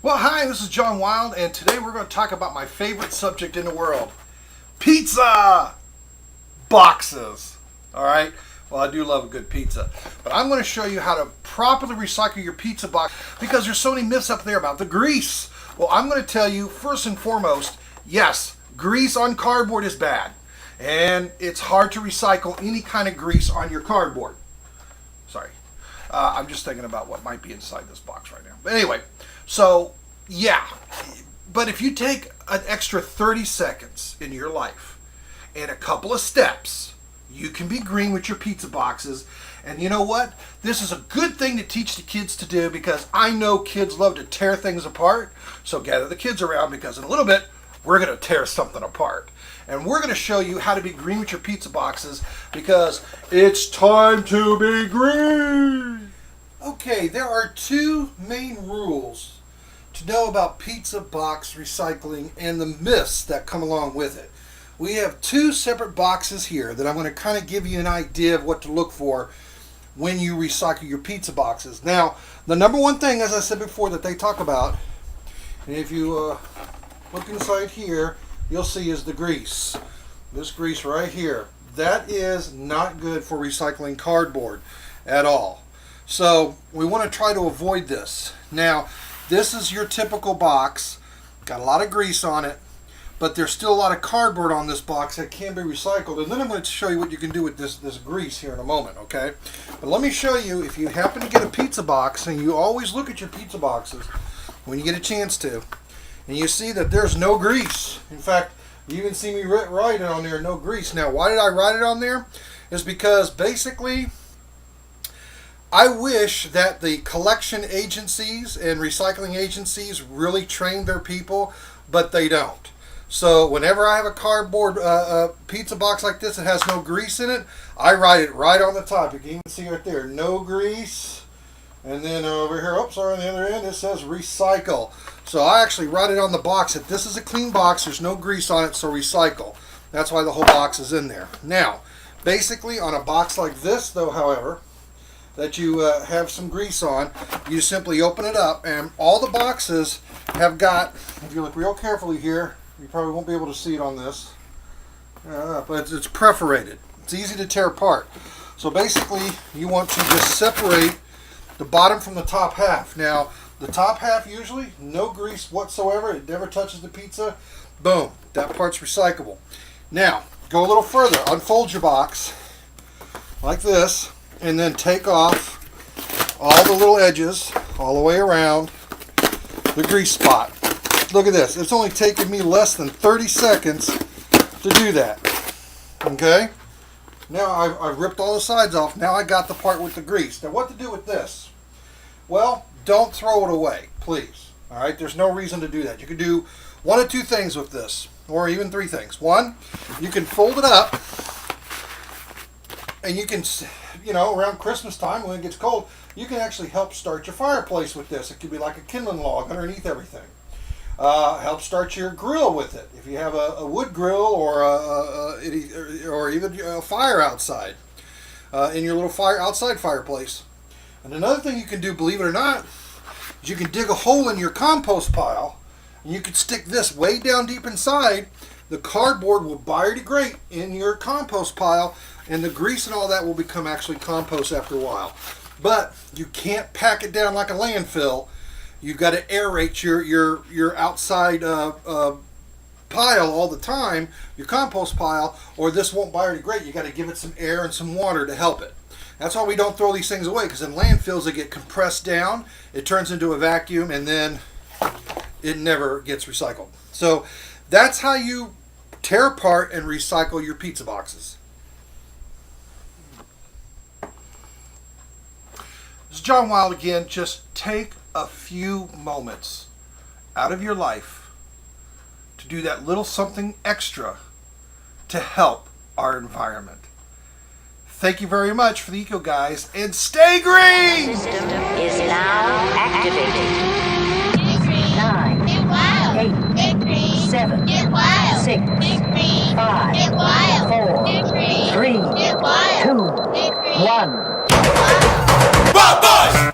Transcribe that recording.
Well, hi, this is John Wild, and today we're going to talk about my favorite subject in the world, pizza boxes. All right? Well, I do love a good pizza, but I'm going to show you how to properly recycle your pizza box because there's so many myths up there about the grease. Well, I'm going to tell you, first and foremost, yes, grease on cardboard is bad, and it's hard to recycle any kind of grease on your cardboard. Sorry. I'm just thinking about what might be inside this box right now. But anyway, so yeah. But if you take an extra 30 seconds in your life and a couple of steps, you can be green with your pizza boxes. And you know what? This is a good thing to teach the kids to do because I know kids love to tear things apart. So gather the kids around because in a little bit, we're going to tear something apart. And we're going to show you how to be green with your pizza boxes because it's time to be green. Okay, there are two main rules to know about pizza box recycling and the myths that come along with it. We have two separate boxes here that I'm going to kind of give you an idea of what to look for when you recycle your pizza boxes. Now, the number one thing, as I said before, that they talk about, and if you look inside here, you'll see is the grease. This grease right here. That is not good for recycling cardboard at all. So we want to try to avoid this. Now, this is your typical box. Got a lot of grease on it, but there's still a lot of cardboard on this box that can be recycled. And then I'm going to show you what you can do with this grease here in a moment, okay? But let me show you, if you happen to get a pizza box, and you always look at your pizza boxes when you get a chance to, and you see that there's no grease. In fact, you even see me write it on there, no grease. Now, why did I write it on there? Is because basically, I wish that the collection agencies and recycling agencies really train their people, but they don't. So whenever I have a cardboard pizza box like this that has no grease in it, I write it right on the top. You can even see right there, no grease. And then over here, oops, sorry, on the other end, it says recycle. So I actually write it on the box that this is a clean box, there's no grease on it, so recycle. That's why the whole box is in there. Now, basically on a box like this, though, however, that you have some grease on, you simply open it up, and all the boxes have got, if you look real carefully here, you probably won't be able to see it on this, but it's perforated. It's easy to tear apart. So basically, you want to just separate the bottom from the top half. Now, the top half usually, no grease whatsoever. It never touches the pizza. Boom, that part's recyclable. Now, go a little further. Unfold your box like this, and then take off all the little edges all the way around the grease spot. Look at this. It's only taken me less than 30 seconds to do that. Okay? Now I've ripped all the sides off. Now I got the part with the grease. Now what to do with this? Well, don't throw it away, please. All right? There's no reason to do that. You can do one of two things with this, or even three things. One, you can fold it up, and you can, you know, around Christmas time when it gets cold, you can actually help start your fireplace with this. It could be like a kindling log underneath everything. Help start your grill with it. If you have a wood grill or even a fire outside in your little outside fireplace. And another thing you can do, believe it or not, is you can dig a hole in your compost pile, and you can stick this way down deep inside. The cardboard will biodegrade in your compost pile, and the grease and all that will become actually compost after a while. But you can't pack it down like a landfill. You've got to aerate your outside pile all the time, your compost pile, or this won't biodegrade. You got to give it some air and some water to help it. That's why we don't throw these things away, because in landfills they get compressed down, it turns into a vacuum, and then it never gets recycled. So that's how you tear apart and recycle your pizza boxes. This is John Wild again. Just take a few moments out of your life to do that little something extra to help our environment. Thank you very much for the Eco Guys, and stay green! System is now activated. 9, Get wild. 8, Get green. 7, Get wild. 6, Get green. 5, Get wild. 4, Get green. 3, Get wild. 2, Get green. 1. Get wild. Bye-bye!